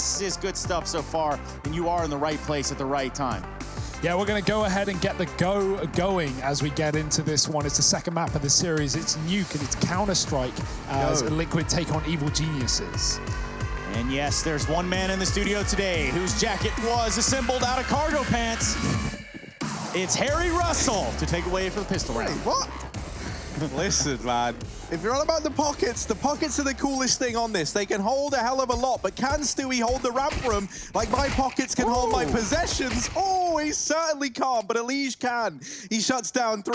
This is good stuff so far, and you are in the right place at the right time. Yeah, we're going to go ahead and get the go going as we get into this one. It's the second map of the series. It's Nuke and it's Counter-Strike as Liquid take on Evil Geniuses. And yes, there's one man in the studio today whose jacket was assembled out of cargo pants. It's Harry Russell to take away for the pistol round. What? Listen, man. If you're all about the pockets are the coolest thing on this. They can hold a hell of a lot, but can Stewie hold the ramp room like my pockets can hold my possessions? Oh, he certainly can't, but Elige can. He shuts down 3,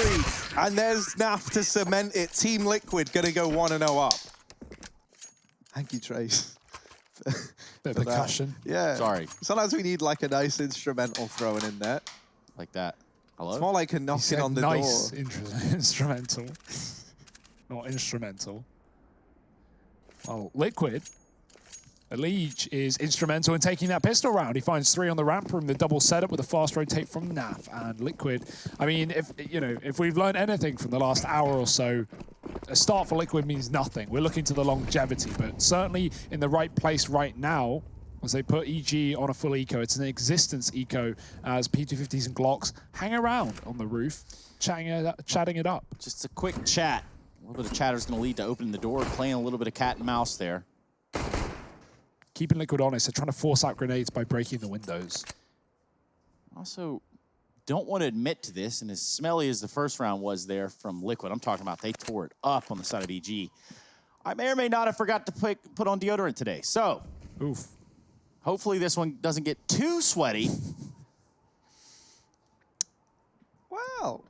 and there's Naf to cement it. Team Liquid gonna go 1-0 up. Thank you, Trace. Bit of percussion. Yeah. Sorry. Sometimes we need like a nice instrumental thrown in there. Like that. Hello? It's more like a knocking on the nice door. Instrumental. Not instrumental. Well, Liquid. Elige is instrumental in taking that pistol round. He finds 3 on the ramp room, the double setup with a fast rotate from Naf. And Liquid, I mean, if we've learned anything from the last hour or so, a start for Liquid means nothing. We're looking to the longevity, but certainly in the right place right now, as they put EG on a full eco. It's an existence eco as P250s and Glocks hang around on the roof, chatting it up. Just a quick chat. A little bit of chatter is going to lead to opening the door, playing a little bit of cat and mouse there. Keeping Liquid honest, they're trying to force out grenades by breaking the windows. Also, don't want to admit to this, and as smelly as the first round was there from Liquid, I'm talking about they tore it up on the side of EG. I may or may not have forgot to put on deodorant today, so oof. Hopefully this one doesn't get too sweaty. Well,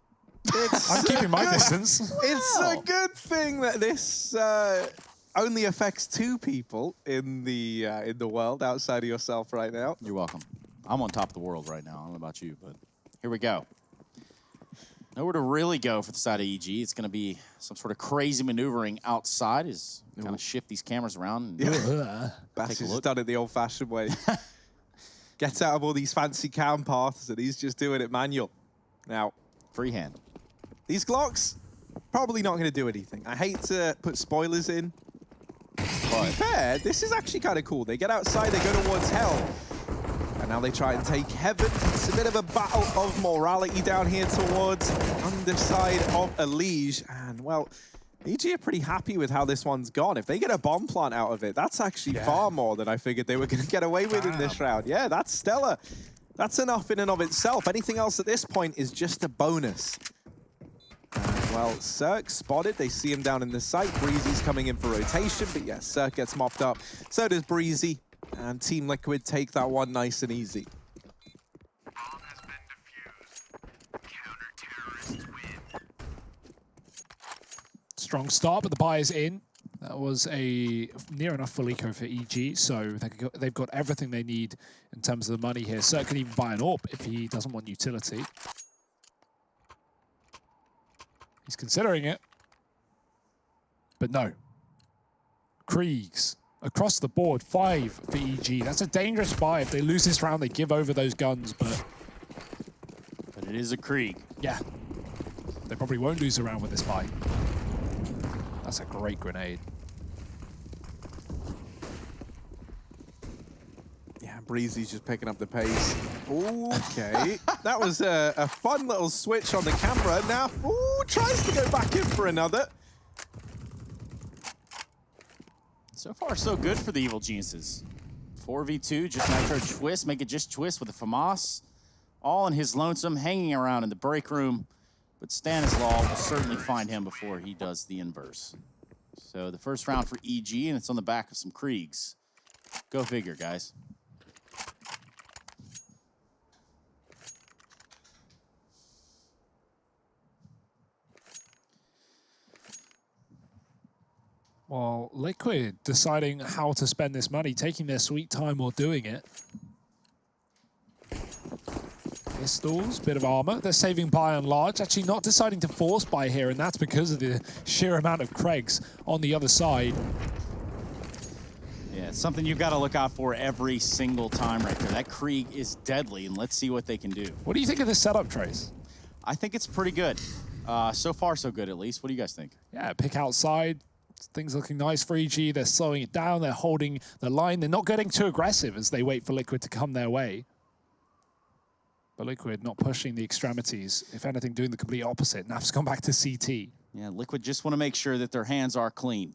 I'm keeping my distance. It's a good thing that this only affects 2 people in the world outside of yourself right now. You're welcome. I'm on top of the world right now. I don't know about you, but here we go. Nowhere to really go for the side of EG. It's going to be some sort of crazy maneuvering outside as kind of shift these cameras around. And Bass has done it the old-fashioned way. Gets out of all these fancy cam paths, and he's just doing it manual. Now, freehand. These Glocks, probably not going to do anything. I hate to put spoilers in. To be fair, this is actually kind of cool. They get outside, they go towards hell. And now they try and take heaven. It's a bit of a battle of morality down here towards underside of Elige. And, well, EG are pretty happy with how this one's gone. If they get a bomb plant out of it, that's actually far more than I figured they were going to get away with in this round. Yeah, that's stellar. That's enough in and of itself. Anything else at this point is just a bonus. Well, Cirque spotted. They see him down in the site. Breezy's coming in for rotation, but yes, Cirque gets mopped up. So does Breezy. And Team Liquid take that one nice and easy. Bomb has been defused. Counter-terrorists win. Strong start, but the buy is in. That was a near enough full eco for EG, so they've got everything they need in terms of the money here. Cirque can even buy an AWP if he doesn't want utility. He's considering it, but no. Kriegs. Across the board, 5 for EG. That's a dangerous buy. If they lose this round, they give over those guns, but it is a Krieg. Yeah. They probably won't lose a round with this buy. That's a great grenade. Yeah, Breezy's just picking up the pace. Okay. That was a fun little switch on the camera. Now, tries to go back in for another. So far, so good for the Evil Geniuses. 4v2, just Nitro Twist, make it just Twist with a FAMAS. All in his lonesome, hanging around in the break room. But Stanislaw will certainly find him before he does the inverse. So the first round for EG, and it's on the back of some Kriegs. Go figure, guys. Well, Liquid deciding how to spend this money, taking their sweet time while doing it. Pistols, bit of armor. They're saving by and large. Actually not deciding to force buy here, and that's because of the sheer amount of Craigs on the other side. Yeah, it's something you've got to look out for every single time right there. That Krieg is deadly, and let's see what they can do. What do you think of this setup, Trace? I think it's pretty good. So far, so good, at least. What do you guys think? Yeah, pick outside, Things looking nice for EG. They're slowing it down. They're holding the line. They're not getting too aggressive as they wait for Liquid to come their way. But Liquid not pushing the extremities. If anything, doing the complete opposite. Naf's gone back to CT. Yeah, Liquid just want to make sure that their hands are clean.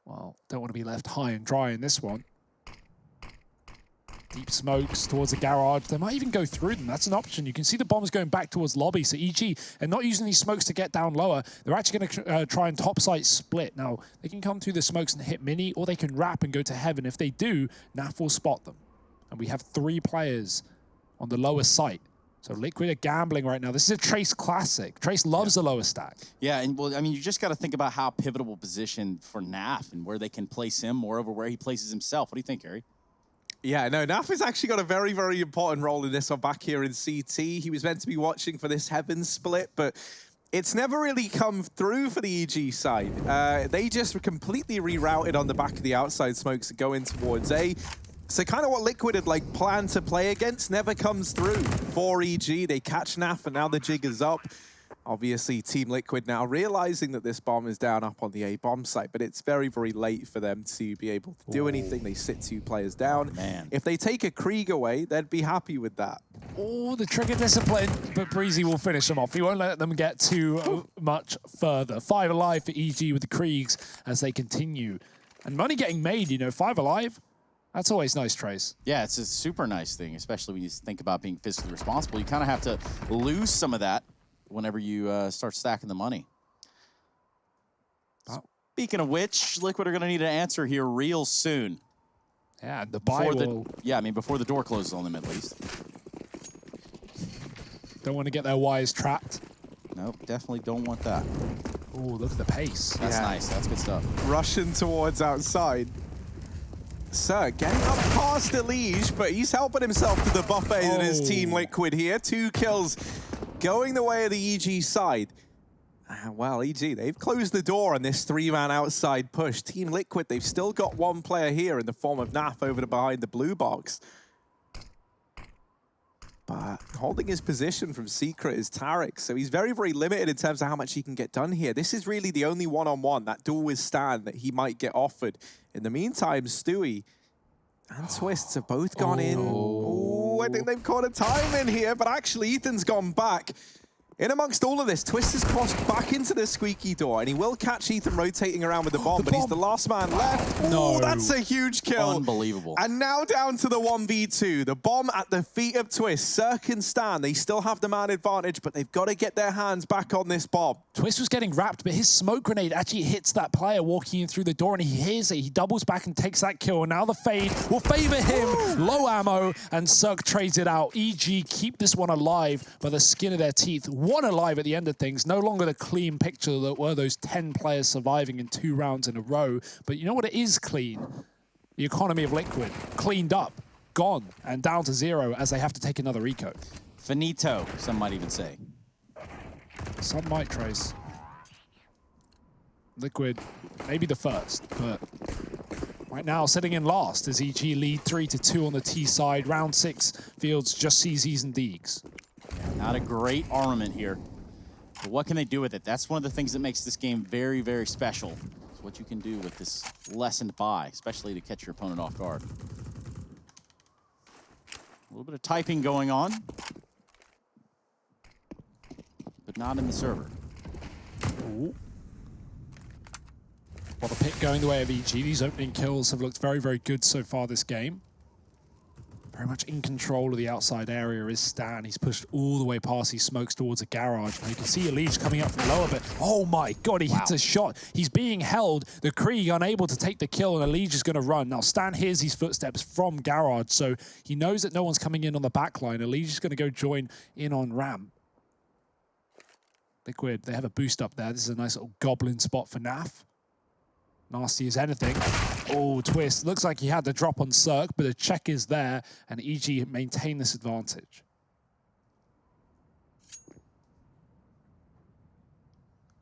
Well, don't want to be left high and dry in this one. Deep smokes towards the garage. They might even go through them. That's an option. You can see the bombs going back towards lobby. So EG are not using these smokes to get down lower. They're actually going to try and top site split. Now, they can come through the smokes and hit mini, or they can wrap and go to heaven. If they do, Naf will spot them. And we have 3 players on the lower site. So Liquid are gambling right now. This is a Trace classic. Trace loves the lower stack. Yeah, and well, I mean, you just got to think about how pivotal position for Naf and where they can place him, moreover, where he places himself. What do you think, Gary? Yeah, no, Naf has actually got a very, very important role in this one back here in CT. He was meant to be watching for this heaven split, but it's never really come through for the EG side. They just were completely rerouted on the back of the outside smokes going towards A. So kind of what Liquid had like planned to play against never comes through for EG. They catch Naf and now the jig is up. Obviously, Team Liquid now realizing that this bomb is down up on the A bomb site, but it's very, very late for them to be able to do anything. They sit 2 players down. Man. If they take a Krieg away, they'd be happy with that. Oh, the trigger discipline, but Breezy will finish them off. He won't let them get too much further. 5 alive for EG with the Kriegs as they continue. And money getting made, you know, 5 alive. That's always nice, Trace. Yeah, it's a super nice thing, especially when you think about being fiscally responsible. You kind of have to lose some of that whenever you start stacking the money. Wow. Speaking of which, Liquid are going to need an answer here real soon. Yeah, the buy will... Yeah, I mean, before the door closes on them, at least. Don't want to get their wires trapped. Nope, definitely don't want that. Oh, look at the pace. That's nice. That's good stuff. Rushing towards outside. Sir, getting up past Elige, but he's helping himself to the buffet in his Team Liquid here. 2 kills going the way of the EG side. Well, EG, they've closed the door on this 3-man outside push. Team Liquid, they've still got 1 player here in the form of Naf over to behind the blue box. But holding his position from Secret is Tarek, so he's very, very limited in terms of how much he can get done here. This is really the only one-on-one, that duel with Stan, that he might get offered. In the meantime, Stewie and Twists have both gone in. Oh, I think they've caught a time in here, but actually Ethan's gone back. In amongst all of this, Twist has crossed back into the squeaky door, and he will catch Ethan rotating around with the bomb, but he's the last man left. No. Ooh, that's a huge kill. Unbelievable. And now down to the 1v2. The bomb at the feet of Twist. Cirque and Stan, they still have the man advantage, but they've got to get their hands back on this bomb. Twist was getting wrapped, but his smoke grenade actually hits that player walking in through the door, and he hears it. He doubles back and takes that kill. And now the fade will favor him. Ooh. Low ammo, and Cirque trades it out. EG keep this one alive by the skin of their teeth. 1 alive at the end of things. No longer the clean picture that were those 10 players surviving in 2 rounds in a row. But you know what it is clean? The economy of Liquid. Cleaned up, gone, and down to 0 as they have to take another eco. Finito, some might even say. Some might, Trace. Liquid, maybe the first, but right now sitting in last as EG lead 3-2 on the T side. Round 6 fields just CZs and Deegs. Not a great armament here. But what can they do with it? That's one of the things that makes this game very, very special. It's what you can do with this lessened buy, especially to catch your opponent off guard. A little bit of typing going on, but not in the server. Ooh. Well, the pick going the way of EG. These opening kills have looked very, very good so far this game. Very much in control of the outside area is Stan. He's pushed all the way past these smokes towards a garage. Now you can see Elige coming up from lower, but oh my god, he hits a shot. He's being held. The Krieg unable to take the kill, and Elige is going to run. Now Stan hears these footsteps from garage, so he knows that no one's coming in on the back line. Elige is going to go join in on ramp. Liquid, they have a boost up there. This is a nice little goblin spot for Naf. Nasty as anything. Oh, Twist. Looks like he had the drop on Cirque, but the check is there, and EG maintain this advantage.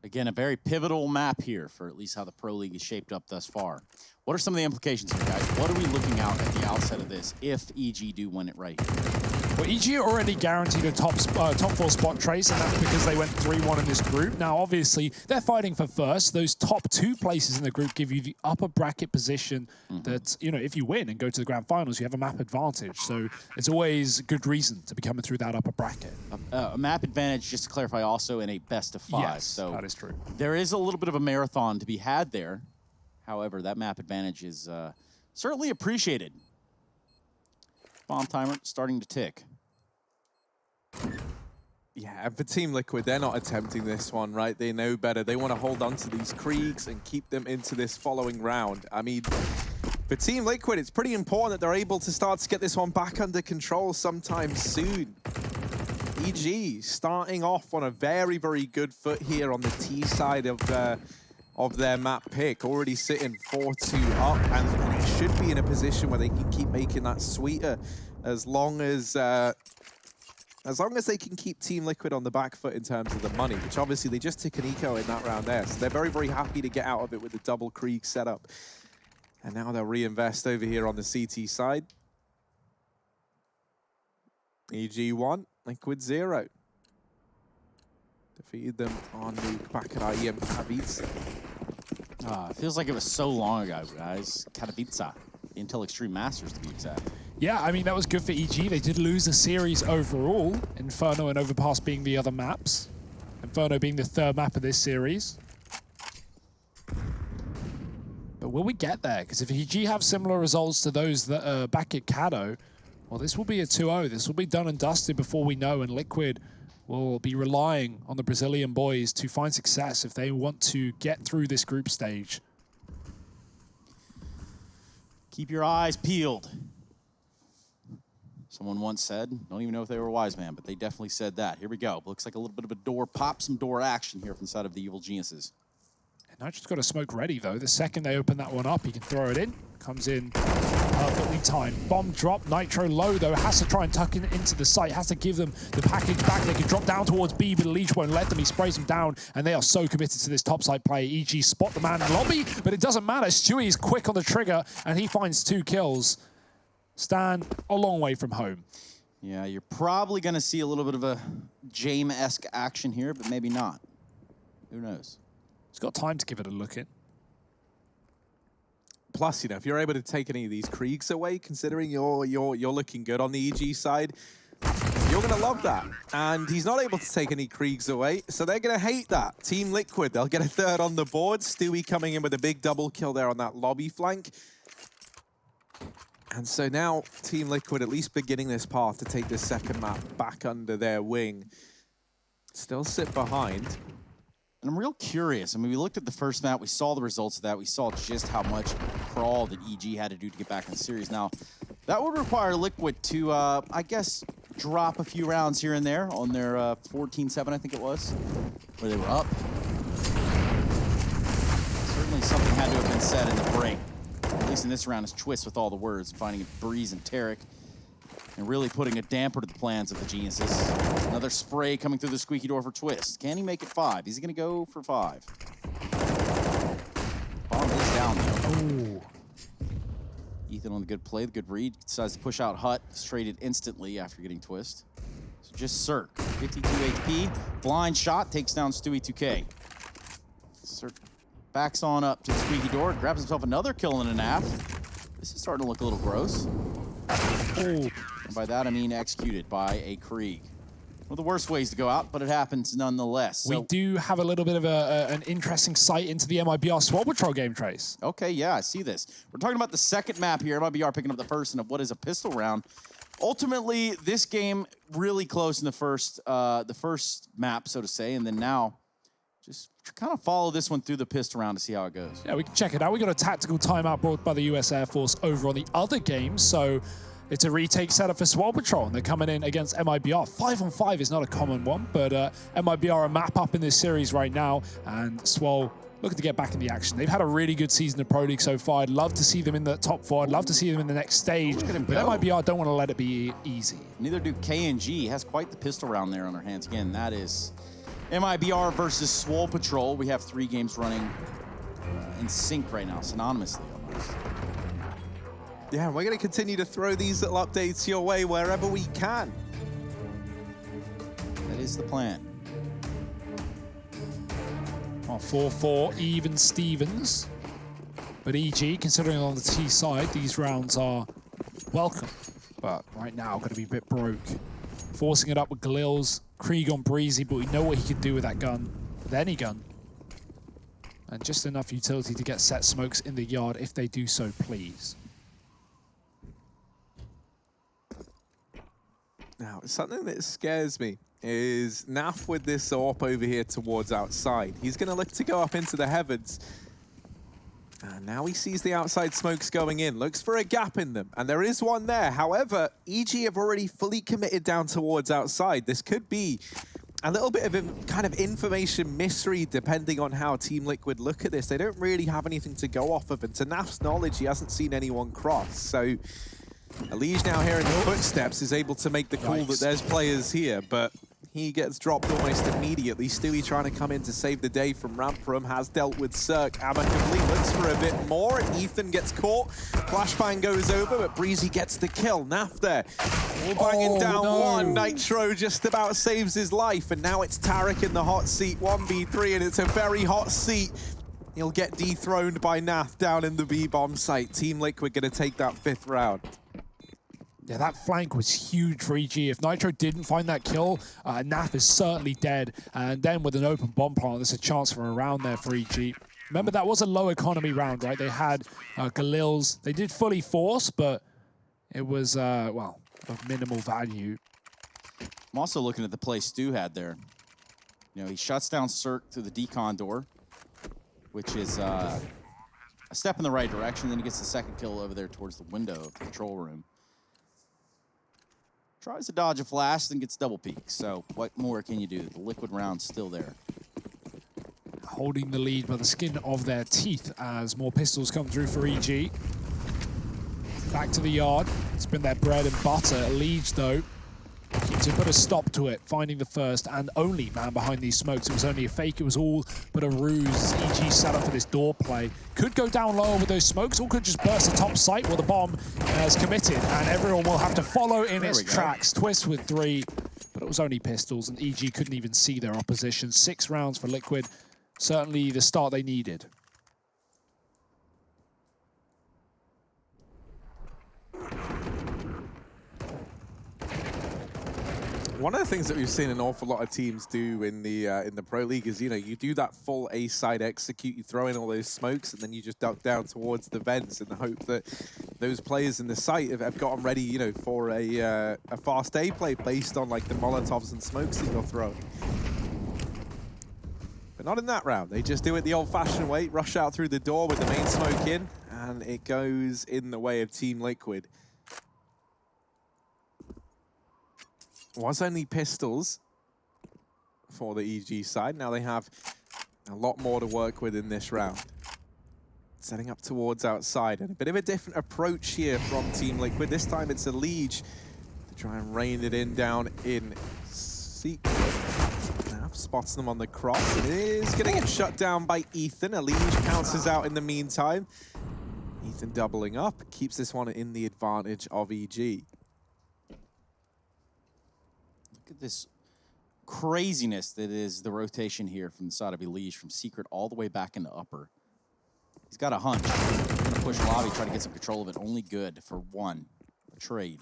Again, a very pivotal map here for at least how the Pro League is shaped up thus far. What are some of the implications here, guys? What are we looking out at the outset of this if EG do win it right here? Well, EG are already guaranteed a top 4 spot trace, and that's because they went 3-1 in this group. Now, obviously, they're fighting for first. Those top 2 places in the group give you the upper bracket position that, you know, if you win and go to the grand finals, you have a map advantage. So it's always a good reason to be coming through that upper bracket. A map advantage, just to clarify, also in a best of 5. Yes, so that is true. There is a little bit of a marathon to be had there. However, that map advantage is certainly appreciated. Bomb timer starting to tick. Yeah, and for Team Liquid, they're not attempting this one, right? They know better. They want to hold on to these Kriegs and keep them into this following round. I mean, for Team Liquid, it's pretty important that they're able to start to get this one back under control sometime soon. EG starting off on a very, very good foot here on the T side of their map pick, already sitting 4-2 up, and it should be in a position where they can keep making that sweeter as long as they can keep Team Liquid on the back foot in terms of the money, which obviously they just took an eco in that round there, so they're very, very happy to get out of it with the double Krieg setup. And now they'll reinvest over here on the CT side. EG 1, Liquid 0. Defeated them on Nuke back at IEM Katowice. It feels like it was so long ago, guys. Katowice, Intel Extreme Masters to be exact. Yeah, I mean, that was good for EG. They did lose the series overall, Inferno and Overpass being the other maps. Inferno being the 3rd map of this series. But will we get there? Because if EG have similar results to those that are back at Cato, well, this will be a 2-0. This will be done and dusted before we know, and Liquid will be relying on the Brazilian boys to find success if they want to get through this group stage. Keep your eyes peeled. Someone once said, don't even know if they were a wise man, but they definitely said that. Here we go. Looks like a little bit of a door pop, some door action here from the side of the Evil Geniuses. Nitro's got a smoke ready, though. The second they open that one up, he can throw it in. Comes in perfectly timed. Bomb drop. Nitro low, though. Has to try and tuck it into the site. Has to give them the package back. They can drop down towards B, but Leech won't let them. He sprays them down, and they are so committed to this topside play. EG spot the man in lobby, but it doesn't matter. Stewie is quick on the trigger, and he finds 2 kills. Stan, a long way from home. Yeah, you're probably going to see a little bit of a Jame-esque action here, but maybe not. Who knows? He's got time to give it a look at. Plus, you know, if you're able to take any of these Kriegs away, considering you're looking good on the EG side, you're going to love that. And he's not able to take any Kriegs away, so they're going to hate that. Team Liquid, they'll get a 3rd on the board. Stewie coming in with a big double kill there on that lobby flank. And so now Team Liquid at least beginning this path to take this 2nd map back under their wing. Still sit behind. And I'm real curious. I mean, we looked at the first map. We saw the results of that. We saw just how much crawl that EG had to do to get back in the series. Now, that would require Liquid to, I guess, drop a few rounds here and there on their 14-7, I think it was, where they were up. Certainly something had to have been said in the break. At least in this round, is Twist with all the words, finding Breeze and Tarek, and really putting a damper to the plans of the Geniuses. Another spray coming through the squeaky door for Twist. Can he make it 5? Is he going to go for 5? Bomb is down, though. Ooh. Ethan on the good play, the good read. Decides to push out Hut. He's traded instantly after getting Twist. So just Cirque. 52 HP. Blind shot. Takes down Stewie 2K. Cirque backs on up to the squeaky door. Grabs himself another kill and a nap. This is starting to look a little gross. Ooh. And by that, I mean executed by a Krieg. One of the worst ways to go out, but it happens nonetheless. We do have a little bit of an interesting sight into the MIBR Swap Patrol game, Trace. Okay, yeah, I see this. We're talking about the 2nd map here. MIBR picking up the 1st of what is a pistol round. Ultimately, this game really close in the first map, so to say, and then now just kind of follow this one through the pistol round to see how it goes. Yeah, we can check it out. We got a tactical timeout brought by the US Air Force over on the other game, so it's a retake setup for Swell Patrol, and they're coming in against MIBR. 5-on-5 is not a common one, but MIBR are a map up in this series right now, and Swell looking to get back in the action. They've had a really good season of Pro League so far. I'd love to see them in the top 4. I'd love to see them in the next stage, but MIBR don't want to let it be easy. Neither do KNG. Has quite the pistol round there on our hands. Again, that is MIBR versus Swole Patrol. We have 3 games running in sync right now, synonymously almost. Yeah, we're going to continue to throw these little updates your way wherever we can. is the plan. Well, 4-4, even Stevens. But EG, considering on the T side, these rounds are welcome. But right now, going to be a bit broke. Forcing it up with Galil's, Krieg on Breezy, but we know what he can do with that gun, with any gun. And just enough utility to get set smokes in the yard if they do so, please. Now, something that scares me is Naf with this AWP over here towards outside. He's going to look to go up into the heavens. And now he sees the outside smokes going in, looks for a gap in them, and there is one there. However, EG have already fully committed down towards outside. This could be a little bit of a kind of information misread depending on how Team Liquid look at this. They don't really have anything to go off of, and to Naf's knowledge, he hasn't seen anyone cross. So Elige now hearing the footsteps is able to make the call that there's players here, but he gets dropped almost immediately. Stewie trying to come in to save the day from ramp room, has dealt with Cirque amicably, looks for a bit more, and Ethan gets caught. Flashbang goes over, but Breezy gets the kill. Naf there, all banging down one. Nitro just about saves his life, and now it's Tarek in the hot seat, 1v3, and it's a very hot seat. He'll get dethroned by Naf down in the B-bomb site. Team Liquid gonna take that 5th round. Yeah, that flank was huge for EG. If Nitro didn't find that kill, Naf is certainly dead. And then with an open bomb plant, there's a chance for a round there for EG. Remember, that was a low economy round, right? They had Galil's. They did fully force, but it was, well, of minimal value. I'm also looking at the play Stu had there. You know, he shuts down Cirque through the decon door, which is a step in the right direction. Then he gets the second kill over there towards the window of the control room. Tries to dodge a flash, then gets double peek. So what more can you do? The liquid round's still there. Holding the lead by the skin of their teeth as more pistols come through for EG. Back to the yard. It's been their bread and butter. Elige, though, to put a stop to it, finding the first and only man behind these smokes. It was only a fake. It was all but a ruse. EG set up for this door play. Could go down lower with those smokes, or could just burst the top site where the bomb is committed, and everyone will have to follow in its tracks. Twist with 3, but it was only pistols, and EG couldn't even see their opposition. 6 rounds for Liquid. Certainly the start they needed. One of the things that we've seen an awful lot of teams do in the Pro League is, you know, you do that full A side execute, you throw in all those smokes, and then you just duck down towards the vents in the hope that those players in the site have gotten ready, you know, for a fast A play based on like the Molotovs and smokes that you're throwing. But not in that round. They just do it the old-fashioned way, rush out through the door with the main smoke in, and it goes in the way of Team Liquid. Was only pistols for the EG side. Now they have a lot more to work with in this round. Setting up towards outside, and a bit of a different approach here from Team Liquid. This time it's Elige to try and rein it in down in secret. Now spots them on the cross. It is going to get shut down by Ethan. Elige pounces out in the meantime. Ethan doubling up, keeps this one in the advantage of EG. Look at this craziness that is the rotation here from the side of Elige, from secret all the way back into upper. He's got a hunch. He's going to push lobby, try to get some control of it. Only good for 1. A trade.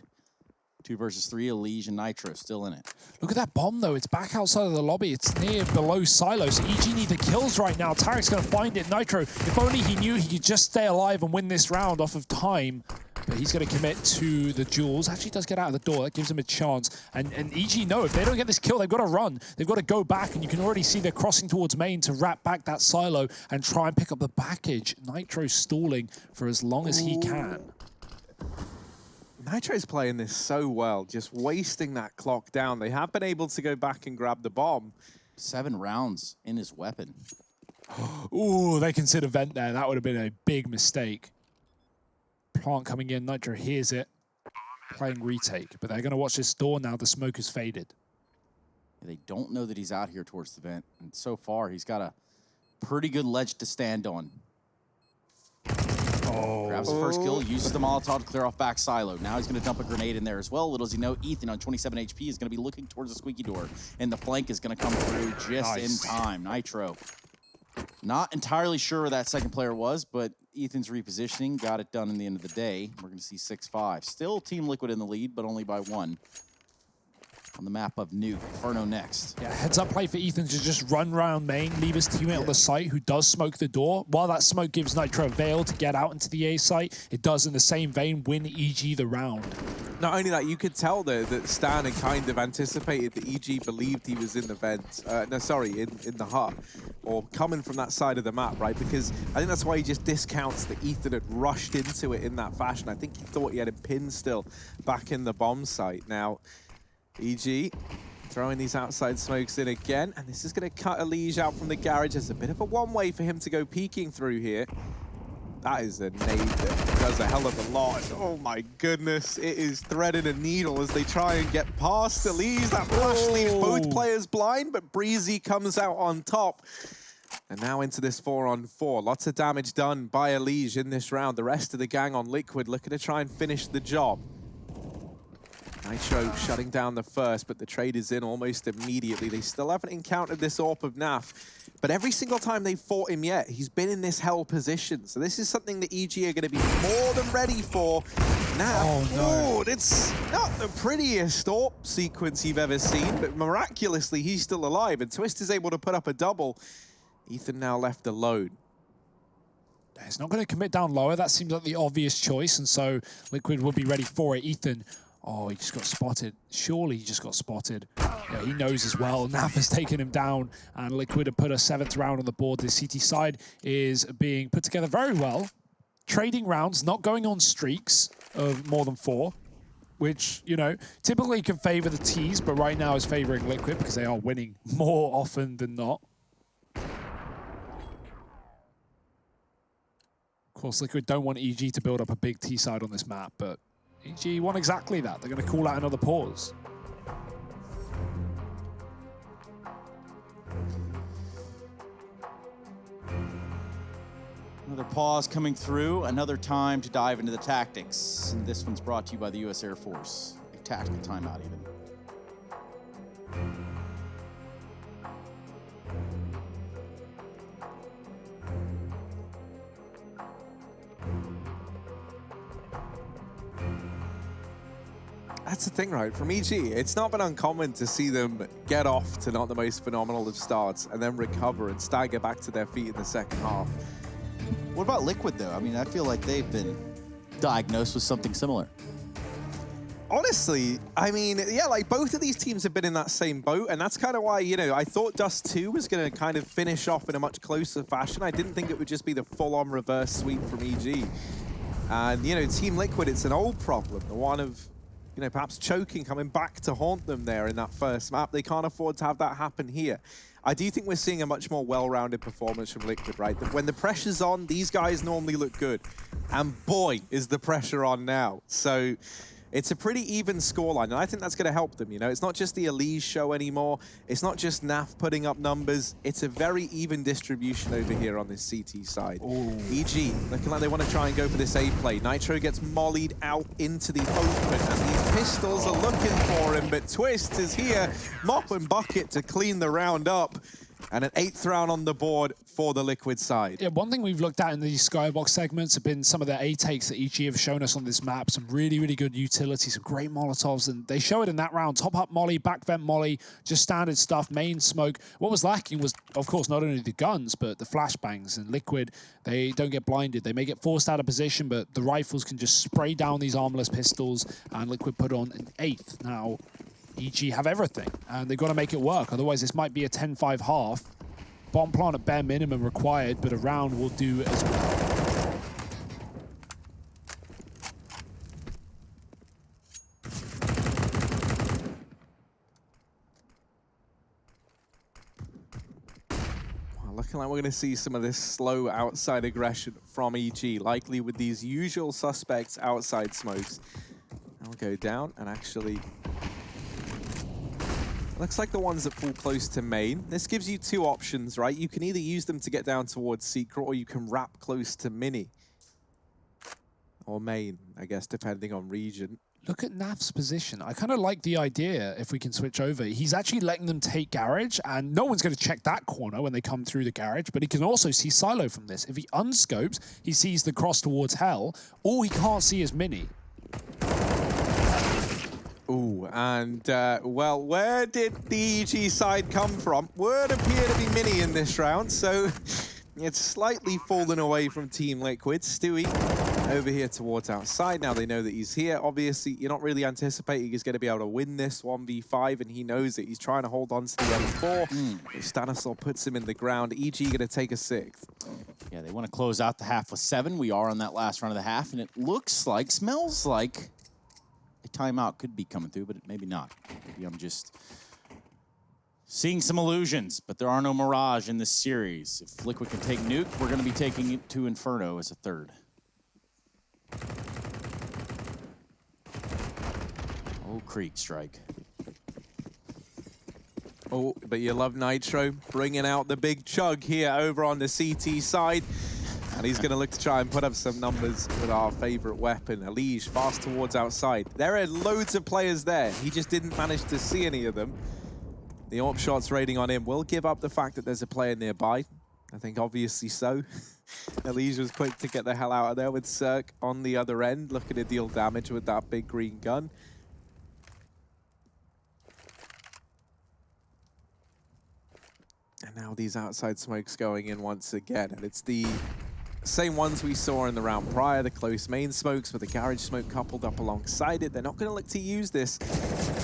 2 versus 3, Elige and Nitro still in it. Look at that bomb, though. It's back outside of the lobby. It's near below silos. EG need the kills right now. Tarek's going to find it. Nitro, if only he knew he could just stay alive and win this round off of time. But he's going to commit to the duels. Actually does get out of the door. That gives him a chance. And EG know if they don't get this kill, they've got to run. They've got to go back. And you can already see they're crossing towards main to wrap back that silo and try and pick up the package. Nitro stalling for as long as he can. Nitro's playing this so well, just wasting that clock down. They have been able to go back and grab the bomb. 7 rounds in his weapon. Ooh, they consider vent there. That would have been a big mistake. Plant coming in. Nitro hears it. Playing retake. But they're going to watch this door now. The smoke has faded. They don't know that he's out here towards the vent. And so far, he's got a pretty good ledge to stand on. Grabs the first kill, uses the Molotov to clear off back silo. Now he's going to dump a grenade in there as well. Little does he know, Ethan on 27 HP is going to be looking towards the squeaky door. And the flank is going to come through just in time. Nitro. Not entirely sure where that second player was, but Ethan's repositioning got it done in the end of the day. We're going to see 6-5. Still Team Liquid in the lead, but only by 1. On the map of Nuke. Inferno next. Yeah, heads up play for Ethan to just run around main, leave his teammate on the site who does smoke the door. While that smoke gives Nitro a veil to get out into the A site, it does in the same vein win EG the round. Not only that, you could tell though that Stan had kind of anticipated that EG believed he was in the vent. No, sorry, in the hut. Or coming from that side of the map, right? Because I think that's why he just discounts that Ethan had rushed into it in that fashion. I think he thought he had a pin still back in the bomb site. Now, EG throwing these outside smokes in again, and this is going to cut Elige out from the garage. There's a bit of a one-way for him to go peeking through here. That is a nade that does a hell of a lot. Oh my goodness, it is threading a needle as they try and get past Elige. That flash leaves both players blind, but Breezy comes out on top. And now into this 4-on-4. Lots of damage done by Elige in this round. The rest of the gang on Liquid looking to try and finish the job. Nitro shutting down the first, but the trade is in almost immediately. They still haven't encountered this AWP of Naf, but every single time they've fought him yet, he's been in this hell position. So this is something that EG are going to be more than ready for. Now, it's not the prettiest AWP sequence you've ever seen, but miraculously, he's still alive, and Twist is able to put up a double. Ethan now left alone. He's not going to commit down lower. That seems like the obvious choice, and so Liquid will be ready for it. Ethan, oh, he just got spotted. Surely he just got spotted. Yeah, he knows as well. Naf has taken him down, and Liquid have put a 7th round on the board. The CT side is being put together very well. Trading rounds, not going on streaks of more than 4, which, you know, typically can favor the Ts, but right now is favoring Liquid because they are winning more often than not. Of course, Liquid don't want EG to build up a big T side on this map, but EG want exactly that. They're going to call out another pause. Another pause coming through, another time to dive into the tactics. And this one's brought to you by the U.S. Air Force. A tactical timeout even. That's the thing, right? From EG, it's not been uncommon to see them get off to not the most phenomenal of starts and then recover and stagger back to their feet in the second half. What about Liquid, though? I mean, I feel like they've been diagnosed with something similar. Honestly, I mean, yeah, like both of these teams have been in that same boat, and that's kind of why, you know, I thought Dust 2 was going to kind of finish off in a much closer fashion. I didn't think it would just be the full-on reverse sweep from EG. And, you know, Team Liquid, it's an old problem, the one of, you know, perhaps choking, coming back to haunt them there in that first map. They can't afford to have that happen here. I do think we're seeing a much more well-rounded performance from Liquid, right? When the pressure's on, these guys normally look good. And boy, is the pressure on now. So it's a pretty even scoreline, and I think that's going to help them, you know? It's not just the Elige show anymore. It's not just Naf putting up numbers. It's a very even distribution over here on this CT side. Ooh. EG, looking like they want to try and go for this A play. Nitro gets mollied out into the open, and these pistols are looking for him, but Twist is here, mop and bucket to clean the round up. And an 8th round on the board for the Liquid side. Yeah, one thing we've looked at in these Skybox segments have been some of the A takes that EG have shown us on this map. Some really, really good utility, some great Molotovs, and they show it in that round. Top up molly, back vent molly, just standard stuff, main smoke. What was lacking was, of course, not only the guns, but the flashbangs. And Liquid, they don't get blinded. They may get forced out of position, but the rifles can just spray down these armorless pistols, and Liquid put on an 8th. Now, EG have everything, and they've got to make it work. Otherwise, this might be a 10-5 half. Bomb plant at bare minimum required, but a round will do as well. Well, looking like we're going to see some of this slow outside aggression from EG, likely with these usual suspects outside smokes. I'll go down and actually... Looks like the ones that fall close to main. This gives you 2 options, right? You can either use them to get down towards secret, or you can wrap close to mini. or main, I guess, depending on region. Look at Naf's position. I kind of like the idea, if we can switch over. He's actually letting them take garage, and no one's going to check that corner when they come through the garage, but he can also see Silo from this. If he unscopes, he sees the cross towards Hell. All he can't see is Mini. Ooh, and, well, where did the EG side come from? Would appear to be Mini in this round, so it's slightly fallen away from Team Liquid. Stewie over here towards outside. Now they know that he's here. Obviously, you're not really anticipating he's going to be able to win this 1v5, and he knows that he's trying to hold on to the M4. Stanislaw puts him in the ground. EG going to take a 6th. Yeah, they want to close out the half with 7. We are on that last run of the half, and it looks like, smells like a timeout could be coming through, but maybe not. Maybe I'm just seeing some illusions, but there are no Mirage in this series. If Liquid can take Nuke, we're going to be taking it to Inferno as a 3rd. Oh, Creek strike. Oh, but you love Nitro bringing out the big chug here over on the CT side. And he's going to look to try and put up some numbers with our favorite weapon, Elige, fast towards outside. There are loads of players there. He just didn't manage to see any of them. The AWP shots rating on him will give up the fact that there's a player nearby. I think obviously so. Elige was quick to get the hell out of there with Cirque on the other end, looking to deal damage with that big green gun. And now these outside smokes going in once again, and it's the same ones we saw in the round prior, the close main smokes with the garage smoke coupled up alongside it. They're not going to look to use this.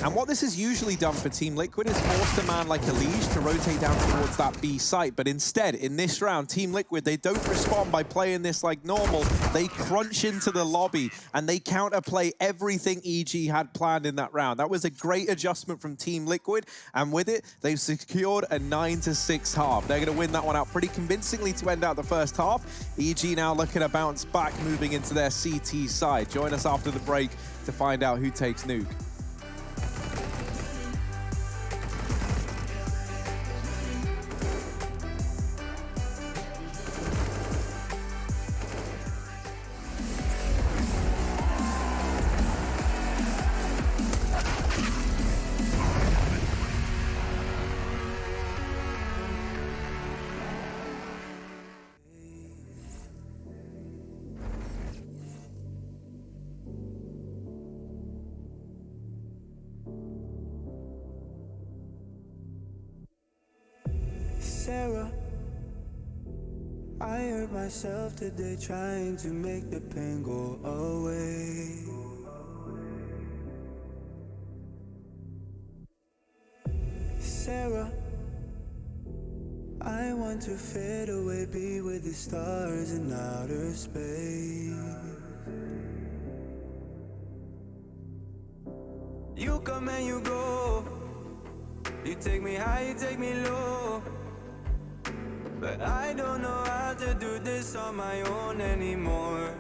And what this has usually done for Team Liquid is forced a man like Elige to rotate down towards that B site. But instead, in this round, Team Liquid, they don't respond by playing this like normal. They crunch into the lobby and they counterplay everything EG had planned in that round. That was a great adjustment from Team Liquid. And with it, they've secured a 9-6 half. They're going to win that one out pretty convincingly to end out the first half. EG now looking to bounce back, moving into their CT side. Join us after the break to find out who takes Nuke. Sarah, I hurt myself today trying to make the pain go away. Sarah, I want to fade away, be with the stars in outer space. You come and you go, you take me high, you take me low. But I don't know how to do this on my own anymore.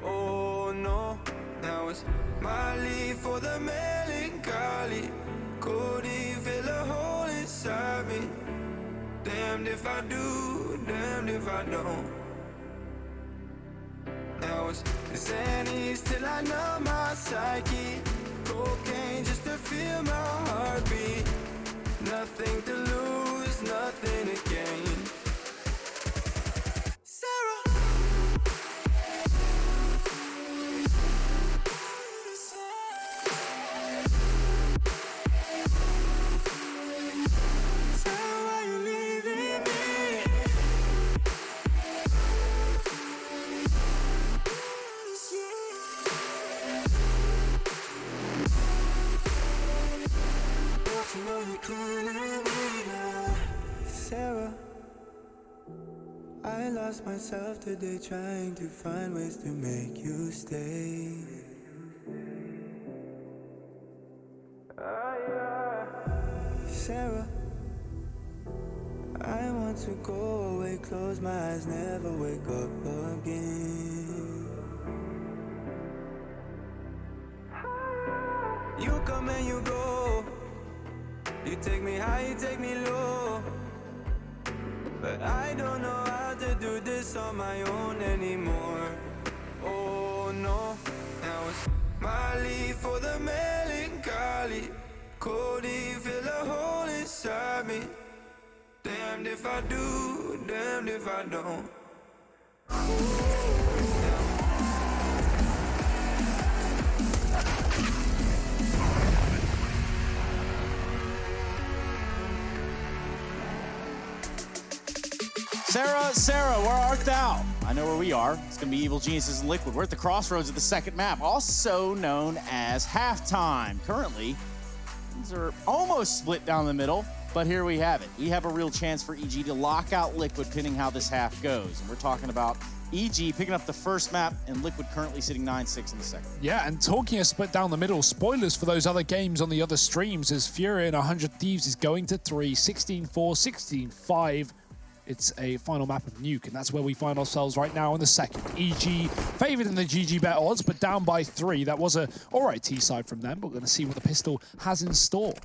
Oh no, now it's my leave for the melancholy. Couldn't fill a hole inside me. Damned if I do, damned if I don't. Now it's Xannies till I know my psyche. Cocaine just to feel my heartbeat. Nothing to lose, nothing to gain. Sarah, I lost myself today trying to find ways to make you stay. Sarah, I want to go away, close my eyes, never wake up again. You come and you go, you take me high, you take me low. But I don't know how to do this on my own anymore. Oh don't know. Now it's my lead for the melancholy. Cody, fill a hole inside me. Damned if I do, damned if I don't. Sarah, where art thou? I know where we are. It's gonna be Evil Geniuses and Liquid. We're at the crossroads of the second map, also known as halftime. Currently, these are almost split down the middle, but here we have it. We have a real chance for EG to lock out Liquid, pinning how this half goes. And we're talking about EG picking up the first map and Liquid currently sitting 9-6 in the second. Yeah, and talking a split down the middle, spoilers for those other games on the other streams as Fury and 100 Thieves is going to 3, 16-4, 16-5. It's a final map of Nuke, and that's where we find ourselves right now in the second. EG favored in the GG bet odds, but down by 3. That was a all right T side from them, but we're going to see what the pistol has in store.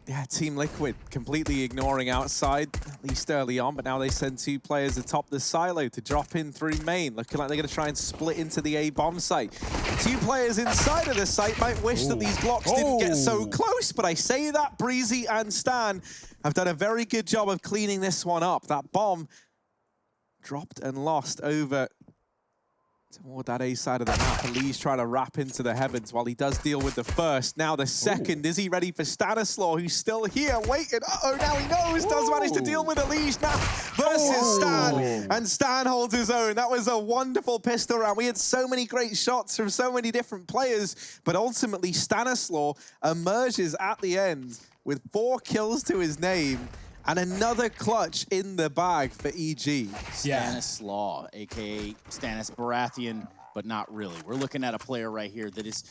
Yeah, Team Liquid completely ignoring outside, at least early on, but now they send 2 players atop the silo to drop in through main. Looking like they're going to try and split into the A bomb site. 2 players inside of the site might wish that these Glocks didn't get so close, but I say that Breezy and Stan have done a very good job of cleaning this one up. That bomb dropped and lost over toward that A side of the map. Lee's trying to wrap into the heavens while he does deal with the first. Now the second. Is he ready for Stanislaw, who's still here waiting? Uh-oh, now he knows. Does manage to deal with Elise now versus Stan. And Stan holds his own. That was a wonderful pistol round. We had so many great shots from so many different players, but ultimately Stanislaw emerges at the end with 4 kills to his name. And another clutch in the bag for EG. Stanislaw, a.k.a. Stanis Baratheon, but not really. We're looking at a player right here that is,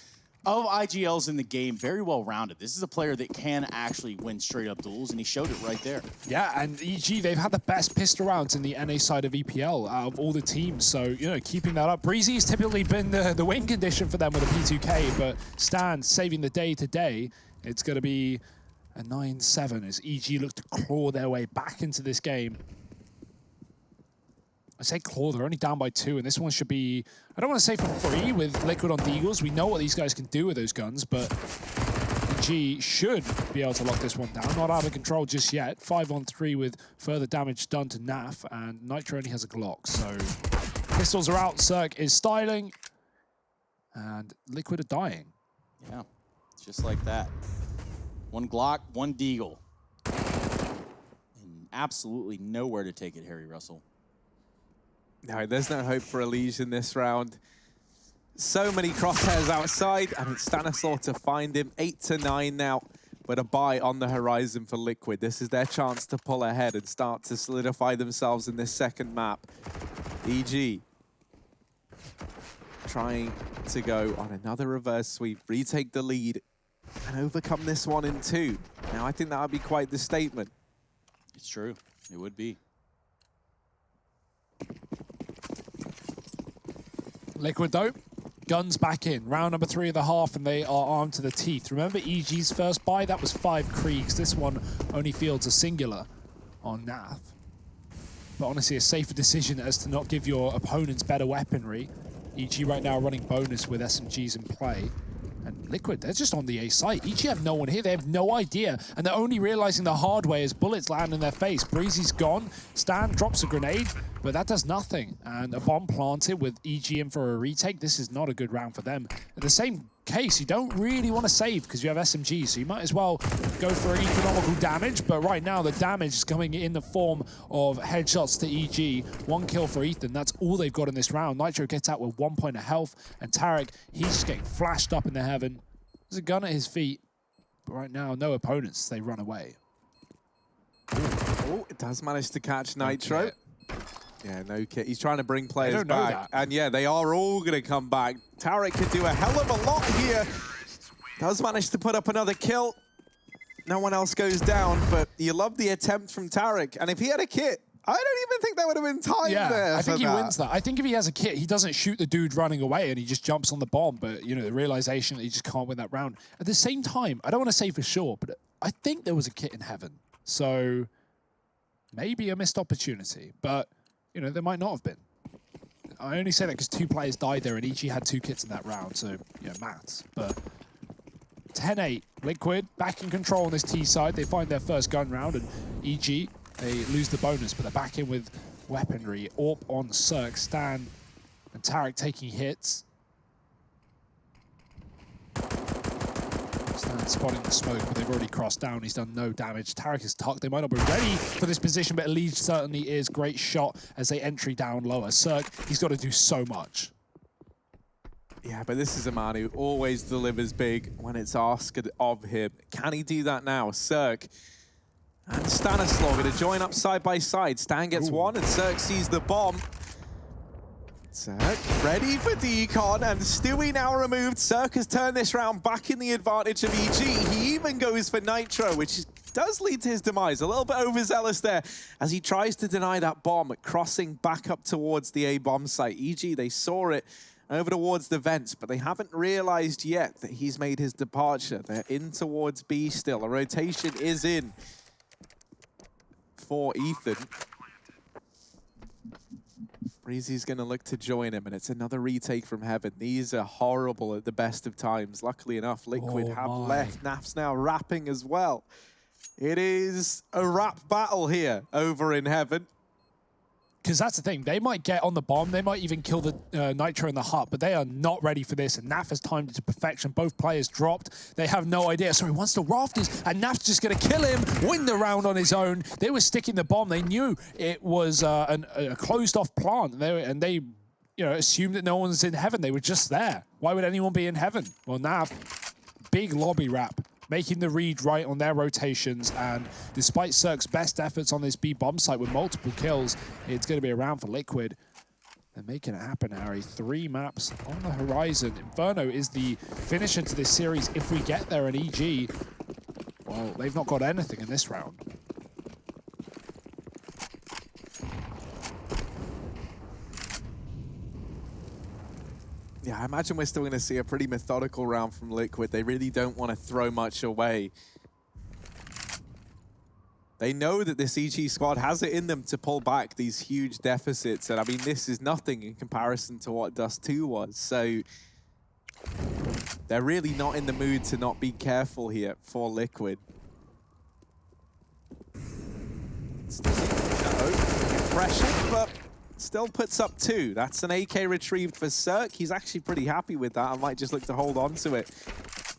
of IGLs in the game, very well-rounded. This is a player that can actually win straight-up duels, and he showed it right there. Yeah, and EG, they've had the best pistol rounds in the NA side of EPL out of all the teams, so, you know, keeping that up. Breezy's typically been the win condition for them with a P2K, but Stan saving the day today. It's going to be a 9-7 as EG look to claw their way back into this game. I say claw, they're only down by 2, and this one should be, I don't want to say for free with Liquid on Deagles. We know what these guys can do with those guns, but EG should be able to lock this one down. Not out of control just yet. 5-on-3 with further damage done to Naf, and Nitro only has a Glock, so pistols are out, Cirque is styling, and Liquid are dying. Yeah, just like that. 1 Glock, 1 Deagle. And absolutely nowhere to take it, Harry Russell. No, there's no hope for Elise in this round. So many crosshairs outside, and it's Stanislaw to find him. 8-9 now, but a bye on the horizon for Liquid. This is their chance to pull ahead and start to solidify themselves in this second map. EG trying to go on another reverse sweep, retake the lead, and overcome this one in 2. Now, I think that would be quite the statement. It's true. It would be. Liquid, though, guns back in. Round number 3 of the half, and they are armed to the teeth. Remember EG's first buy? That was 5 Kriegs. This one only fields a singular on Nath. But honestly, a safer decision as to not give your opponents better weaponry. EG right now running bonus with SMGs in play. And Liquid, they're just on the A site. EG have no one here. They have no idea. And they're only realizing the hard way as bullets land in their face. Breezy's gone. Stan drops a grenade, but that does nothing. And a bomb planted with EG in for a retake. This is not a good round for them. In the same case, you don't really want to save because you have SMG, so you might as well go for an economical damage. But right now, the damage is coming in the form of headshots to EG. 1 kill for Ethan. That's all they've got in this round. Nitro gets out with 1 point of health, and Tarek, he's just getting flashed up in the heaven. There's a gun at his feet, but right now, no opponents. They run away. Oh, it does manage to catch Nitro. Okay. Yeah, no kit. He's trying to bring players don't know back. that. And yeah, they are all going to come back. Tarek could do a hell of a lot here. Does manage to put up another kill. No one else goes down, but you love the attempt from Tarek. And if he had a kit, I don't even think that would have been time there. I think he wins that. I think if he has a kit, he doesn't shoot the dude running away and he just jumps on the bomb. But, you know, the realization that he just can't win that round. At the same time, I don't want to say for sure, but I think there was a kit in heaven. So maybe a missed opportunity. But you know, there might not have been. I only say that because 2 players died there and EG had 2 kits in that round, so, you know, maths. But 10-8, Liquid back in control on this T side. They find their first gun round, and EG, they lose the bonus, but they're back in with weaponry. AWP on Cirque, Stan and Tarek taking hits. Stan spotting the smoke, but they've already crossed down. He's done no damage. Tarek is tucked. They might not be ready for this position, but Elige certainly is. Great shot as they entry down lower. Cirque, he's got to do so much. Yeah, but this is a man who always delivers big when it's asked of him. Can he do that now? Cirque and Stanislaw going to join up side by side. Stan gets one and Cirque sees the bomb. Cirque ready for decon, and Stewie now removed. Cirque has turned this round back in the advantage of EG. He even goes for Nitro, which does lead to his demise. A little bit overzealous there as he tries to deny that bomb, crossing back up towards the A bomb site. EG, they saw it over towards the vents, but they haven't realized yet that he's made his departure. They're in towards B still. A rotation is in for Ethan. Breezy's going to look to join him, and it's another retake from Heaven. These are horrible at the best of times. Luckily enough, Liquid have left. Naf's now rapping as well. It is a rap battle here over in Heaven. Because that's the thing, they might get on the bomb, they might even kill the Nitro in the hut, but they are not ready for this, and Naf has timed it to perfection. Both players dropped, they have no idea. Sorry, once the rafters, and Naf's just going to kill him, win the round on his own. They were sticking the bomb, they knew it was a closed-off plant, and they you know, assumed that no one's in Heaven. They were just there. Why would anyone be in Heaven? Well, Naf, big lobby wrap, making the read right on their rotations, and despite Cirque's best efforts on this B bomb site with multiple kills, it's going to be a round for Liquid. They're making it happen, Harry. 3 maps on the horizon. Inferno is the finisher to this series if we get there, and EG, well, they've not got anything in this round. Yeah, I imagine we're still going to see a pretty methodical round from Liquid. They really don't want to throw much away. They know that this EG squad has it in them to pull back these huge deficits. And I mean, this is nothing in comparison to what Dust 2 was. So they're really not in the mood to not be careful here for Liquid. Still pressure, but still puts up 2. That's an AK retrieved for Cirque. He's actually pretty happy with that. I might just look to hold on to it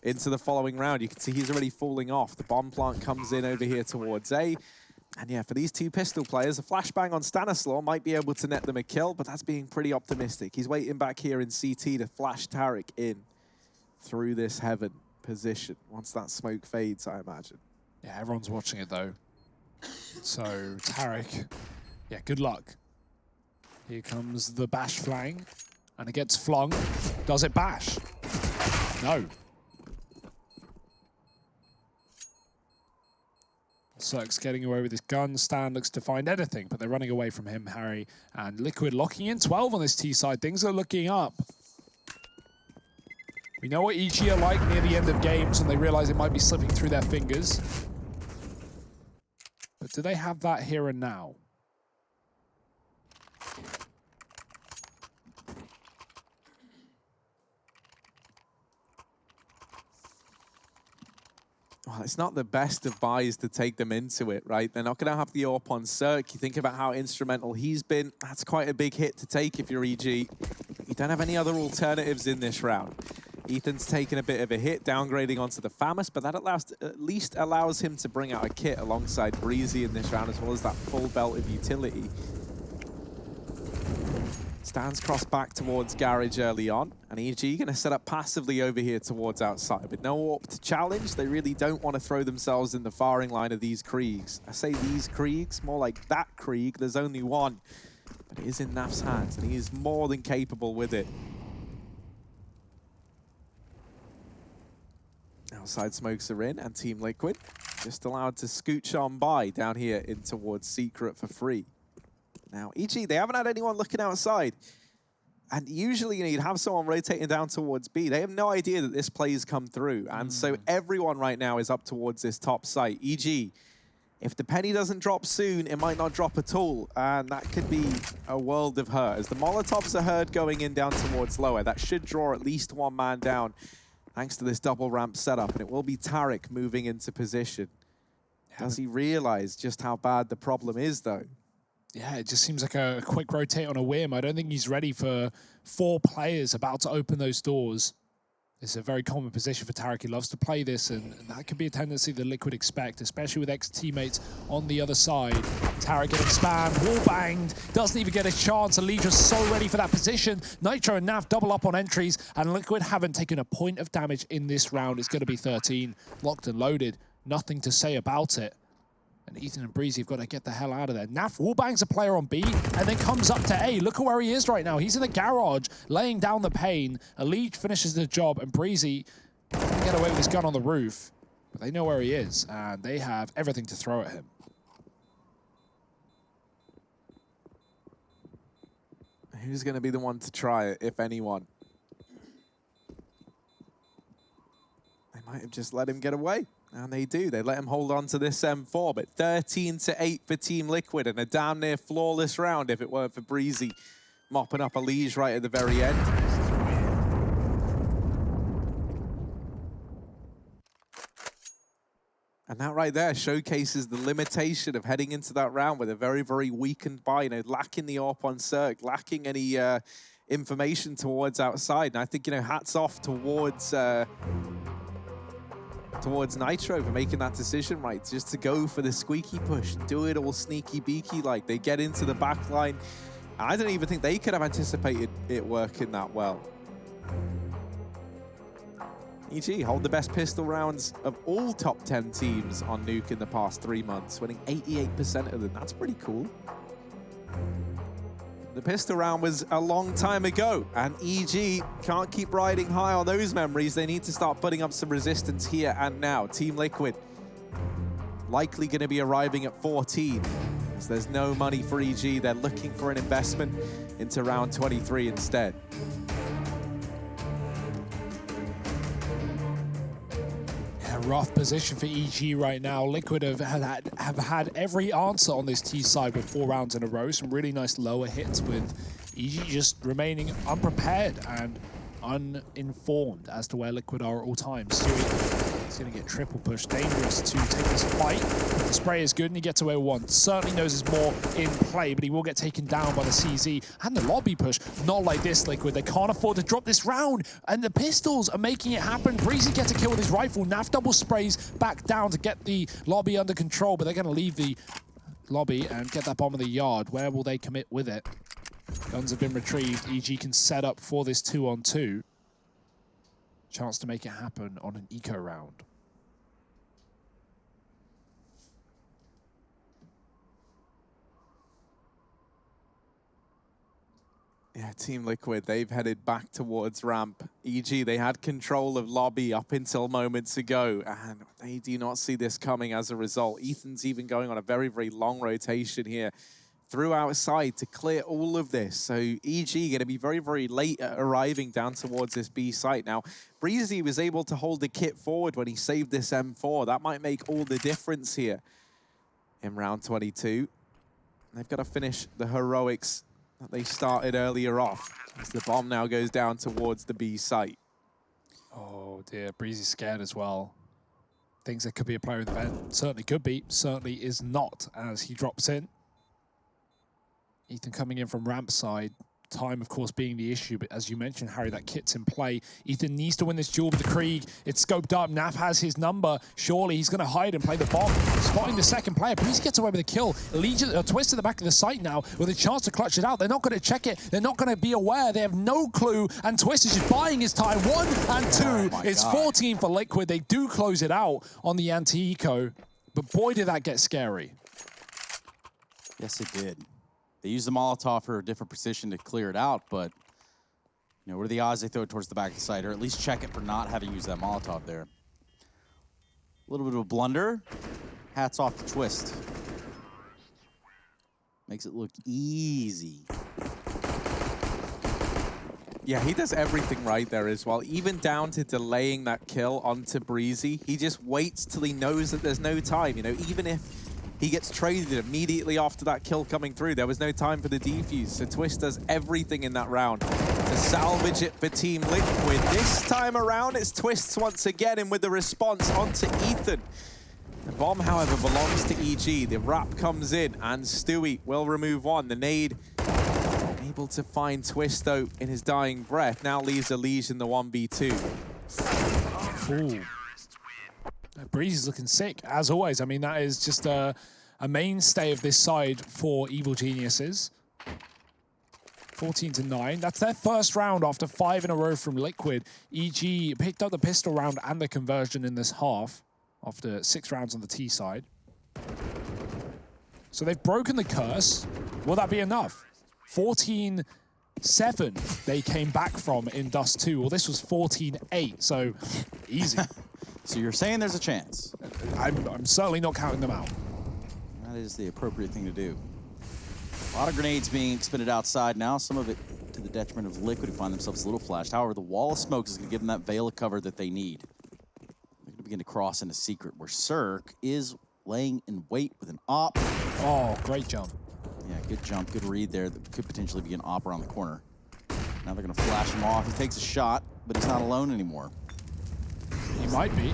into the following round. You can see he's already falling off. The bomb plant comes in over here towards A. And yeah, for these 2 pistol players, a flashbang on Stanislaw might be able to net them a kill, but that's being pretty optimistic. He's waiting back here in CT to flash Tarek in through this Heaven position once that smoke fades, I imagine. Yeah, everyone's watching it though. So Tarek, yeah, good luck. Here comes the bash flang, and it gets flung. Does it bash? No. Cirque's getting away with his gun. Stan looks to find anything, but they're running away from him, Harry. And Liquid locking in 12 on this T side. Things are looking up. We know what EG are like near the end of games, and they realize it might be slipping through their fingers. But do they have that here and now? Well, it's not the best of buys to take them into it, right? They're not going to have the AWP on Cirque. You think about how instrumental he's been. That's quite a big hit to take if you're EG. You don't have any other alternatives in this round. Ethan's taken a bit of a hit, downgrading onto the FAMAS, but that at least allows him to bring out a kit alongside Breezy in this round, as well as that full belt of utility. Stan's crossed back towards Garage early on, and EG going to set up passively over here towards outside. With no AWP to challenge, they really don't want to throw themselves in the firing line of these Kriegs. I say these Kriegs, more like that Krieg. There's only one, but it is in Naf's hands, and he is more than capable with it. Outside smokes are in, and Team Liquid just allowed to scooch on by down here in towards Secret for free. Now, EG, they haven't had anyone looking outside. And usually, you'd have someone rotating down towards B. They have no idea that this play's come through. And so everyone right now is up towards this top site. EG, if the penny doesn't drop soon, it might not drop at all, and that could be a world of hurt. As the Molotovs are heard going in down towards lower, that should draw at least one man down, thanks to this double ramp setup, and it will be Tariq moving into position. Does he realize just how bad the problem is, though? Yeah, it just seems like a quick rotate on a whim. I don't think he's ready for 4 players about to open those doors. It's a very common position for Tariq. He loves to play this, and that could be a tendency that Liquid expect, especially with ex-teammates on the other side. Tariq getting spammed, wall banged, doesn't even get a chance. Elijah's so ready for that position. Nitro and Nav double up on entries, and Liquid haven't taken a point of damage in this round. It's going to be 13, locked and loaded. Nothing to say about it. And Ethan and Breezy have got to get the hell out of there. Naf wallbangs a player on B and then comes up to A. Look at where he is right now. He's in the garage, laying down the pain. Elite finishes the job, and Breezy can get away with his gun on the roof. But they know where he is, and they have everything to throw at him. Who's going to be the one to try it, if anyone? They might have just let him get away. And they do. They let him hold on to this M4, but 13-8 for Team Liquid, and a damn near flawless round if it weren't for Breezy mopping up a Liege right at the very end. And that right there showcases the limitation of heading into that round with a very, very weakened buy, you know, lacking the AWP on Cirque, lacking any information towards outside. And I think, you know, hats off towards Nitro for making that decision, right? Just to go for the squeaky push, do it all sneaky beaky like. They get into the back line. I don't even think they could have anticipated it working that well. EG hold the best pistol rounds of all top 10 teams on Nuke in the past 3 months, winning 88% of them. That's pretty cool. The pistol round was a long time ago, and EG can't keep riding high on those memories. They need to start putting up some resistance here and now. Team Liquid likely going to be arriving at 14, as there's no money for EG. They're looking for an investment into round 23 instead. Rough position for EG right now. Liquid have had every answer on this T side with 4 rounds in a row. Some really nice lower hits, with EG just remaining unprepared and uninformed as to where Liquid are at all times. He's going to get triple push. Dangerous to take this fight. The spray is good and he gets away with 1. Certainly knows there's more in play, but he will get taken down by the CZ and the lobby push. Not like this, Liquid. They can't afford to drop this round, and the pistols are making it happen. Breezy gets a kill with his rifle. Naf double sprays back down to get the lobby under control, but they're going to leave the lobby and get that bomb in the yard. Where will they commit with it? Guns have been retrieved. EG can set up for this 2-on-2. Chance to make it happen on an eco round. Yeah, Team Liquid, they've headed back towards ramp. EG, they had control of lobby up until moments ago, and they do not see this coming as a result. Ethan's even going on a very, very long rotation here through outside to clear all of this. So EG going to be very, very late at arriving down towards this B site. Now, Breezy was able to hold the kit forward when he saved this M4. That might make all the difference here in round 22. They've got to finish the heroics that they started earlier off, as the bomb now goes down towards the B site. Oh dear, Breezy's scared as well. Thinks there could be a player in the vent. Certainly could be, certainly is not, as he drops in. Ethan coming in from ramp side. Time, of course, being the issue, but as you mentioned, Harry, that kit's in play. Ethan needs to win this duel with the Krieg. It's scoped up. Naf has his number. Surely he's going to hide and play the bomb. Spotting the second player. Breezy gets away with a kill. Legion, Twist to the back of the site now with a chance to clutch it out. They're not going to check it. They're not going to be aware. They have no clue, and Twist is just buying his time. 1 and 2. Oh It's 14 for Liquid. They do close it out on the anti-eco, but boy, did that get scary. Yes, it did. They used the Molotov for a different position to clear it out, but you know, what are the odds they throw it towards the back of the site, or at least check it for not having used that Molotov there? A little bit of a blunder. Hats off to Twist. Makes it look easy. Yeah, he does everything right there as well, even down to delaying that kill onto Breezy. He just waits till he knows that there's no time. You know, even if He gets traded immediately after that kill coming through. There was no time for the defuse, so Twist does everything in that round to salvage it for Team Liquid. This time around, it's Twists once again, and with the response onto Ethan. The bomb, however, belongs to EG. The wrap comes in, and Stewie will remove one. The nade able to find Twist, though, in his dying breath. Now leaves Elige in the 1v2. Ooh. Breeze is looking sick, as always. I mean, that is just a mainstay of this side for Evil Geniuses. 14-9. That's their first round after 5 in a row from Liquid. EG picked up the pistol round and the conversion in this half after 6 rounds on the T side. So they've broken the curse. Will that be enough? 14-7 they came back from in Dust 2. Well, this was 14-8, so easy. So you're saying there's a chance? I'm certainly not counting them out. That is the appropriate thing to do. A lot of grenades being expended outside now, some of it to the detriment of Liquid, who find themselves a little flashed. However, the wall of smoke is going to give them that veil of cover that they need. They're going to begin to cross into secret, where Cirque is laying in wait with an op. Oh, great jump. Yeah, good jump, good read there. That could potentially be an op around the corner. Now they're going to flash him off. He takes a shot, but he's not alone anymore. He might be.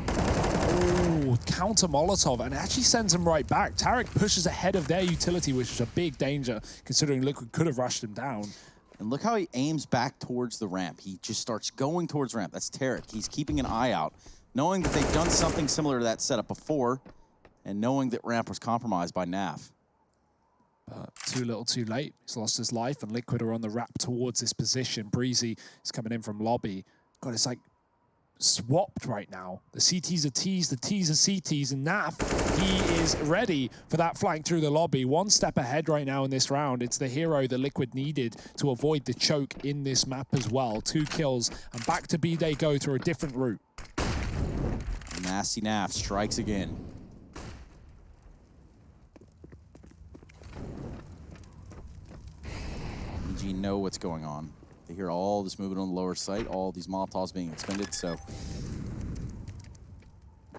Oh, counter Molotov, and actually sends him right back. Tarek pushes ahead of their utility, which is a big danger, considering Liquid could have rushed him down. And look how he aims back towards the ramp. He just starts going towards ramp. That's Tarek. He's keeping an eye out, knowing that they've done something similar to that setup before, and knowing that ramp was compromised by NAF. But too little, too late. He's lost his life, and Liquid are on the wrap towards this position. Breezy is coming in from lobby. God, it's like swapped right now. The CTs are Ts, the Ts are CTs, and NAF, he is ready for that flank through the lobby. One step ahead right now in this round. It's the hero that Liquid needed to avoid the choke in this map as well. 2 kills, and back to B they go through a different route. Nasty NAF strikes again. EG know what's going on. They hear all this movement on the lower site, all these Molotovs being expended, so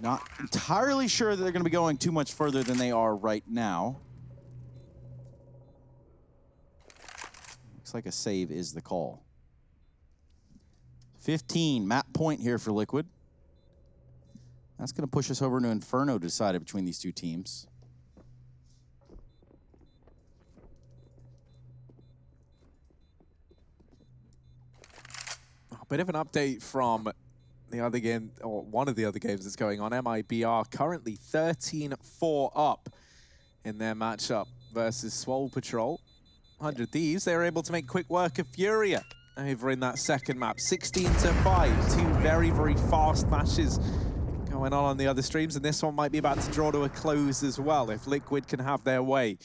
not entirely sure that they're going to be going too much further than they are right now. Looks like a save is the call. 15, map point here for Liquid. That's going to push us over into Inferno to decide it between these two teams. Bit of an update from the other game, or one of the other games that's going on. MIBR currently 13-4 up in their matchup versus Swole Patrol. 100 Thieves, they were able to make quick work of Furia over in that second map. 16-5, 2 very, very fast matches going on the other streams, and this one might be about to draw to a close as well if Liquid can have their way.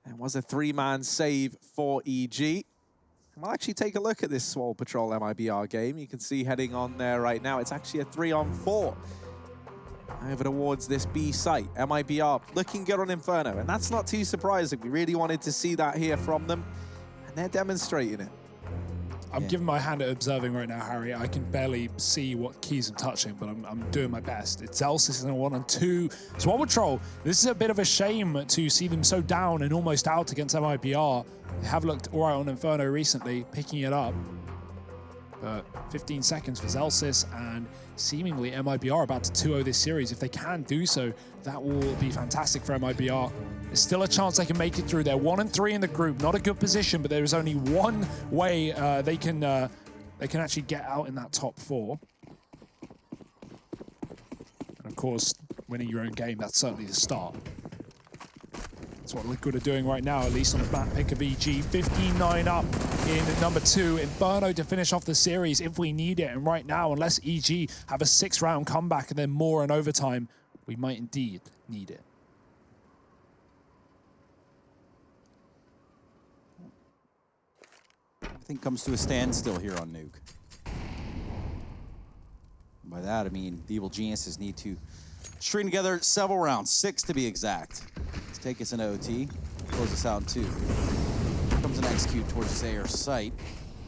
There was a 3-man save for EG. We'll actually take a look at this Swole Patrol MIBR game. You can see heading on there right now, it's actually a 3-on-4 over towards this B site. MIBR looking good on Inferno, and that's not too surprising. We really wanted to see that here from them, and they're demonstrating it. I'm giving my hand at observing right now, Harry. I can barely see what keys I'm touching, but I'm doing my best. It's Zelsis in a 1-on-2. Swole Patrol, this is a bit of a shame to see them so down and almost out against MIBR. They have looked all right on Inferno recently, picking it up. But 15 seconds for Zelsis, and seemingly MIBR about to 2-0 this series. If they can do so, that will be fantastic for MIBR. There's still a chance they can make it through. They're 1-3 in the group, not a good position, but there is only one way they can actually get out in that top 4. And of course, winning your own game, that's certainly the start. That's what Liquid are doing right now, at least on the map pick of EG. 15-9 up in number 2. Inferno to finish off the series if we need it. And right now, unless EG have a 6-round comeback and then more in overtime, we might indeed need it. Everything comes to a standstill here on Nuke. And by that, I mean the Evil Geniuses need to string together several rounds, 6 to be exact. Let's take us into OT, close us out in 2. Here comes an execute towards this AR site,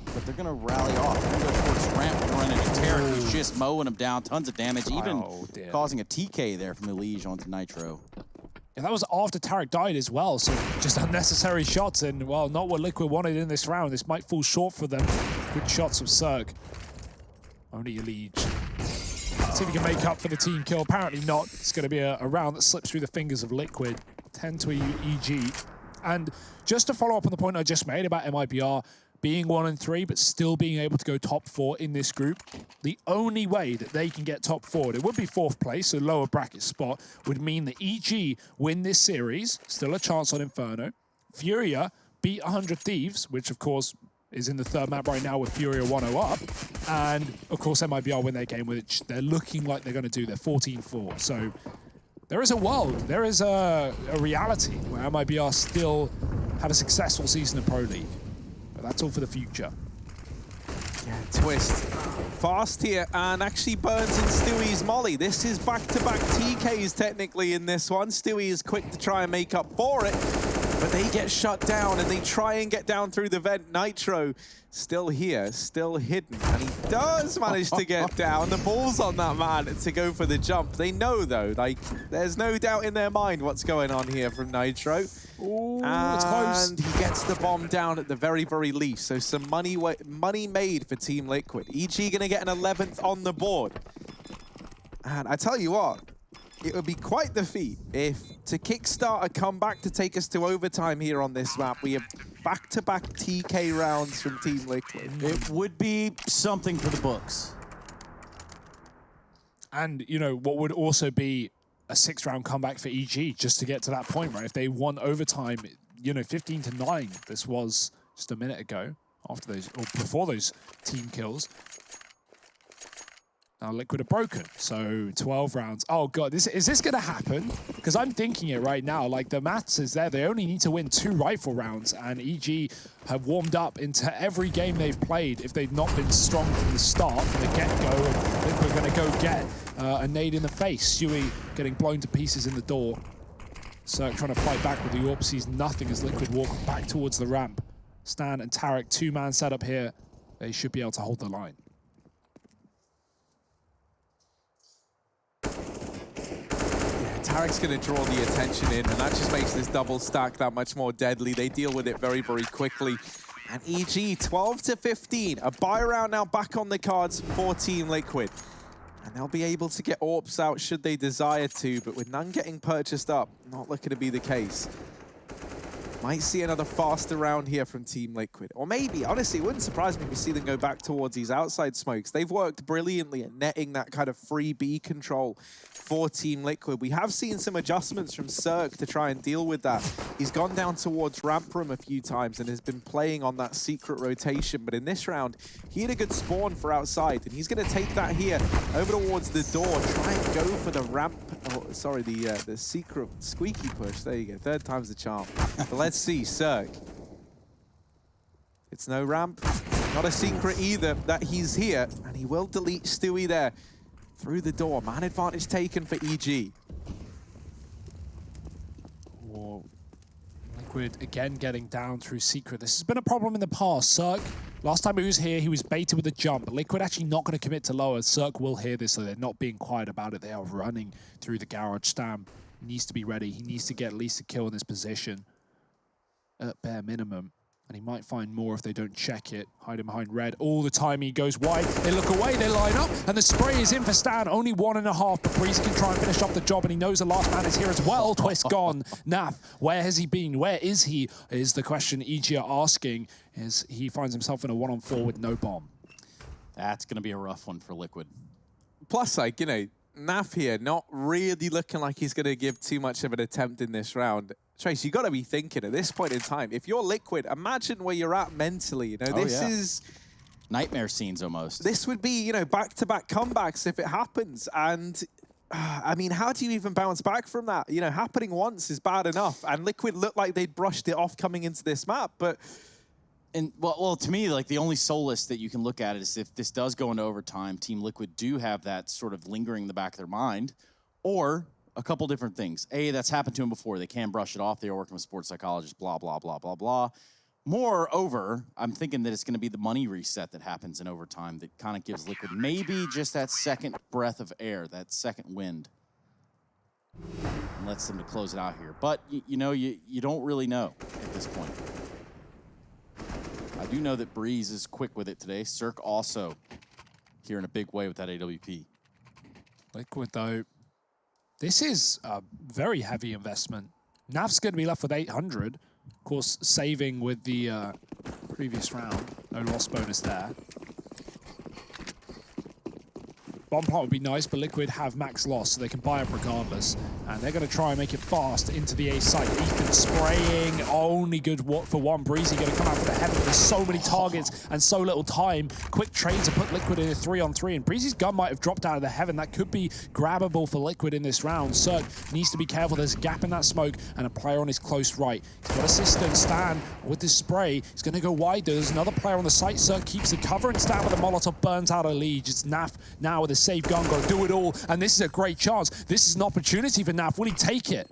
but they're gonna rally off. They're gonna go towards ramp and run into Tarek, who's just mowing him down, tons of damage, even causing a TK there from Elige onto Nitro. Yeah, that was after Tarek died as well, so just unnecessary shots, and, well, not what Liquid wanted in this round. This might fall short for them. Good shots of Cirque. Only Elige. See if he can make up for the team kill. Apparently not. It's going to be a round that slips through the fingers of Liquid. 10 to EG. And just to follow up on the point I just made about MIBR being 1 and 3, but still being able to go top 4 in this group, the only way that they can get top 4, it would be 4th place, so lower bracket spot, would mean that EG win this series, still a chance on Inferno. Furia beat 100 Thieves, which of course is in the 3rd map right now with Furia 1-0 up. And of course MIBR win their game, which they're looking like they're going to do. They're 14-4. So there is a world, there is a reality where MIBR still have a successful season in Pro League. But that's all for the future. Yeah, Twist fast here and actually burns in Stewie's molly. This is back-to-back TKs technically in this one. Stewie is quick to try and make up for it, but they get shut down and they try and get down through the vent. Nitro still here, still hidden, and he does manage to get down. The ball's on that man to go for the jump. They know though, like, there's no doubt in their mind what's going on here from Nitro. Ooh, it's close. And he gets the bomb down at the very, very least. So some money made for Team Liquid. EG gonna get an 11th on the board. And I tell you what, it would be quite the feat if, to kickstart a comeback to take us to overtime here on this map, we have back-to-back TK rounds from Team Liquid. It would be something for the books. And, you know, what would also be a 6-round comeback for EG just to get to that point, right? If they won overtime, you know, 15-9, this was just a minute ago, after those, or before those team kills. Now Liquid are broken, so 12 rounds. Oh God, is this gonna happen? Because I'm thinking it right now, like the maths is there. They only need to win 2 rifle rounds, and EG have warmed up into every game they've played. If they've not been strong from the start, from the get-go, I think we're gonna go get a nade in the face. Stewie getting blown to pieces in the door. Cirque trying to fight back with the AWP, sees nothing as Liquid walk back towards the ramp. Stan and Tarek, 2-man setup here. They should be able to hold the line. Tarek's going to draw the attention in, and that just makes this double stack that much more deadly. They deal with it very, very quickly. And EG, 12-15. A buy round now back on the cards for Team Liquid. And they'll be able to get AWPs out should they desire to, but with none getting purchased up, not looking to be the case. Might see another faster round here from Team Liquid. Or maybe, honestly, it wouldn't surprise me if we see them go back towards these outside smokes. They've worked brilliantly at netting that kind of free B control for Team Liquid. We have seen some adjustments from Cirque to try and deal with that. He's gone down towards ramp room a few times and has been playing on that secret rotation. But in this round, he had a good spawn for outside, and he's going to take that here over towards the door, try and go for the ramp. Oh, sorry, the secret squeaky push. There you go. 3rd time's the charm. But let's see, Cirque. It's no ramp. Not a secret either that he's here, and he will delete Stewie there through the door. Man advantage taken for EG. Whoa. Liquid again getting down through secret. This has been a problem in the past. Cirque, last time he was here, he was baited with a jump. Liquid actually not going to commit to lower. Cirque will hear this, so they're not being quiet about it. They are running through the garage. Stam needs to be ready. He needs to get at least a kill in this position at bare minimum. And he might find more if they don't check it. Hiding behind red all the time. He goes wide. They look away. They line up. And the spray is in for Stan. Only 1.5. But Breeze can try and finish off the job. And he knows the last man is here as well. Twist gone. Naf, where has he been? Where is he? Is the question EG are asking. As he finds himself in a 1-on-4 with no bomb. That's going to be a rough one for Liquid. Plus, like, you know, Naf here, not really looking like he's going to give too much of an attempt in this round. Trace, you got to be thinking at this point in time, if you're Liquid, imagine where you're at mentally. You know, this is nightmare scenes almost. This would be, you know, back-to-back comebacks if it happens. And I mean, how do you even bounce back from that? You know, happening once is bad enough. And Liquid looked like they'd brushed it off coming into this map, but and well, to me, like the only solace that you can look at it is if this does go into overtime, Team Liquid do have that sort of lingering in the back of their mind, or a couple different things. A, that's happened to them before. They can brush it off. They are working with sports psychologists, blah, blah, blah, blah, blah. Moreover, I'm thinking that it's going to be the money reset that happens in overtime that kind of gives Liquid maybe just that second breath of air, that second wind. And lets them to close it out here. But, you know, you don't really know at this point. I do know that Breeze is quick with it today. Cirque also here in a big way with that AWP. Liquid, though, this is a very heavy investment. Naf's going to be left with 800. Of course, saving with the previous round. No loss bonus there. Bomb plant would be nice, but Liquid have max loss, so they can buy up regardless. And they're going to try and make it fast into the A site. Ethan spraying, only good for one. Breezy going to come out for the heaven. There's so many targets and so little time. Quick trades to put Liquid in a 3-on-3, and Breezy's gun might have dropped out of the heaven. That could be grabbable for Liquid in this round. Cirque needs to be careful. There's a gap in that smoke, and a player on his close right. He's got assistant. Stan with this spray. He's going to go wide. There's another player on the site. Cirque keeps the cover, and Stan with a Molotov burns out a lead. It's Naf now with a save gun, got to do it all, and this is a great chance. This is an opportunity for Naf. Will he take it?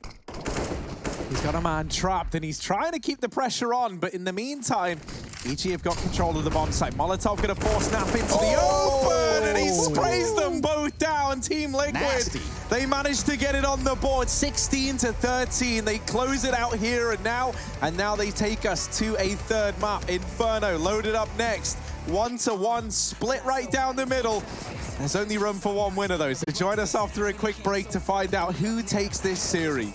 He's got a man trapped, and he's trying to keep the pressure on, but in the meantime, EG have got control of the bomb site. Molotov going to force Naf into the open, and he sprays them both down. Team Liquid, Nasty. They managed to get it on the board, 16-13. They close it out here, and now they take us to a third map. Inferno loaded up next. 1-to-1, split right down the middle. There's only room for one winner, though, so join us after a quick break to find out who takes this series.